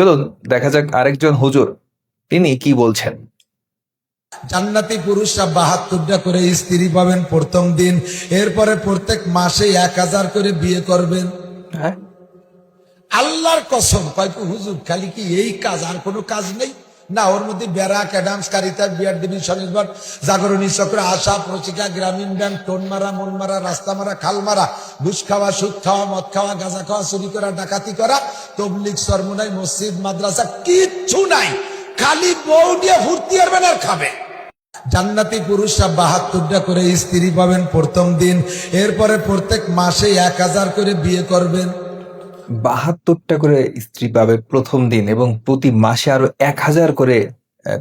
চলুন দেখা যাক আরেকজন হুজুর তিনি কি বলছেন। জান্নাতি পুরুষরা 72টা করে স্ত্রী পাবেন প্রথম দিন, এরপরে প্রত্যেক মাসে 1000 করে বিয়ে করবেন। হ্যাঁ, আল্লাহর কসম। কয় হুজুর খালি কি এই কাজ, আর কোনো কাজ নেই? না, ওর মধ্যে ব্যারাক, অ্যাডামস, কারিতা, বিআর ডিভিশন, জাগরণী চক্র, আশা, প্রচিকা, গ্রামীণ ব্যাংক, টোন মারা, মন মারা, রাস্তা মারা, খাল মারা, ঘুষ খাওয়া, সুদ খাওয়া, মদ খাওয়া, গাঁজা খাওয়া, চুরি করা, ডাকাতি করা, তবলিগ, সরমুনাই, মসজিদ, মাদ্রাসা কিচ্ছু নাই, খালি বউ দিয়ে ফুর্তি করবেন আর খাবে। জান্নাতি পুরুষরা 72টা করে স্ত্রী পাবেন প্রথম দিন, এরপরে প্রত্যেক মাসে 1000 করে বিয়ে করবেন। 72টা করে স্ত্রী পাবে প্রথম দিন এবং প্রতি মাসে আরো 1000 করে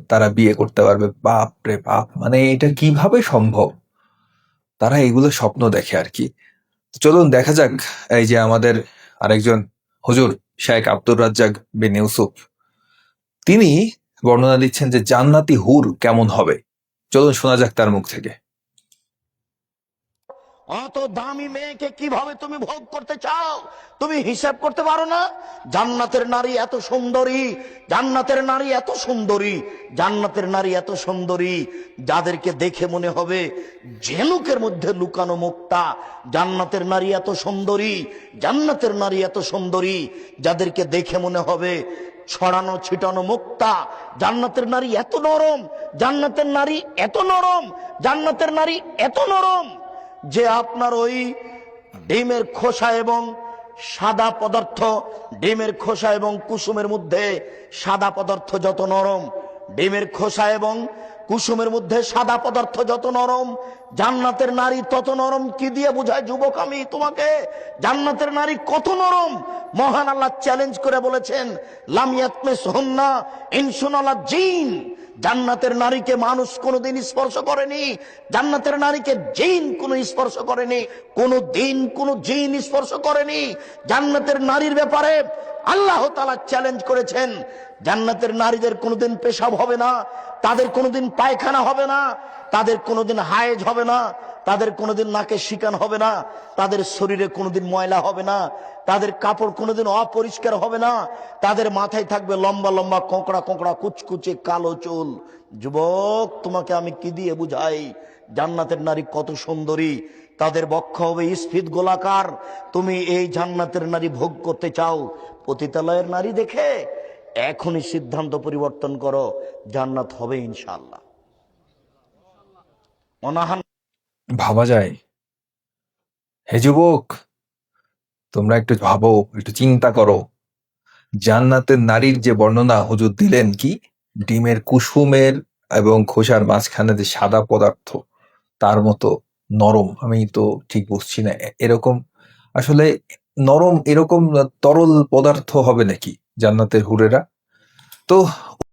তারা বিয়ে করতে পারবে। বাপ রে বাপ, মানে এটা কিভাবে সম্ভব? তারা এগুলো স্বপ্ন দেখে আর কি। চলুন দেখা যাক এই যে আমাদের আরেকজন হুজুর শেখ আব্দুর রাজ্জাক বিন ইউসুফ তিনি বর্ণনা দিচ্ছেন যে জান্নাতি হুর কেমন হবে। চলুন শোনা যাক তার মুখ থেকে। অত দামি মেয়েকে কিভাবে তুমি ভোগ করতে চাও? তুমি হিসাব করতে পারো না? জান্নাতের নারী এত সুন্দরী, জান্নাতের নারী এত সুন্দরী, জান্নাতের নারী এত সুন্দরী যাদেরকে দেখে মনে হবে ঝিনুকের মধ্যে লুকানো মুক্তা। জান্নাতের নারী এত সুন্দরী, জান্নাতের নারী এত সুন্দরী যাদেরকে দেখে মনে হবে ছড়ানো ছিটানো মুক্তা। জান্নাতের নারী এত নরম, জান্নাতের নারী এত নরম, জান্নাতের নারী এত নরম যে আপনার ওই ডিমের খোসা এবং সাদা পদার্থ, ডিমের খোসা এবং কুসুমের মধ্যে সাদা পদার্থ যত নরম, ডিমের খোসা এবং কুসুমের মধ্যে সাদা পদার্থ যত নরম, জান্নাতের নারী তত নরম। কি দিয়ে বোঝায় যুবক আমি তোমাকে? জান্নাতের নারী কত নরম! মহান আল্লাহ চ্যালেঞ্জ করে বলেছেন, লাম ইয়াতমিসহুন্না ইনসুন ওয়ালা জিন। জান্নাতের নারীকে মানুষ কোনোদিন স্পর্শ করেনি, জান্নাতের নারীকে জিন কোনো স্পর্শ করেনি, কোনো দিন কোনো জিন স্পর্শ করেনি। জান্নাতের নারীর ব্যাপারে আল্লাহ তাআলা চ্যালেঞ্জ করেছেন, জান্নাতের নারীদের কোনোদিন পেশাব হবে না, তাদের কোনোদিন পায়খানা হবে না, তাদের কোনোদিন হায়েজ হবে না, তাদের কোনোদিন নাকে শিকান হবে না, তাদের শরীরে কোনোদিন ময়লা হবে না, তাদের কাপড় কোনোদিন অপরিষ্কার হবে না, তাদের মাথায় থাকবে লম্বা লম্বা কোঁকড়া কোঁকড়া কুচকুচে কালো চুল। যুবক তোমাকে আমি কি দিয়ে বুঝাই জান্নাতের নারী কত সুন্দরী? তাদের বক্ষ হবে স্ফীত গোলাকার। তুমি এই জান্নাতের নারী ভোগ করতে চাও পতিতালয়ের নারী দেখে? এখনই সিদ্ধান্ত পরিবর্তন করো, জান্নাত হবে ইনশাআল্লাহ। অনাহান ভাবা যায়? হে যুবক, তোমরা একটু ভাবো, একটু চিন্তা করো। জান্নাতের নারীর যে বর্ণনা হুজুর দিলেন, কি ডিমের কুসুমের এবং খোসার মাঝখানে যে সাদা পদার্থ তার মতো নরম, আমি তো ঠিক বুঝছি না এরকম আসলে নরম এরকম তরল পদার্থ হবে নাকি জান্নাতের হুরেরা? তো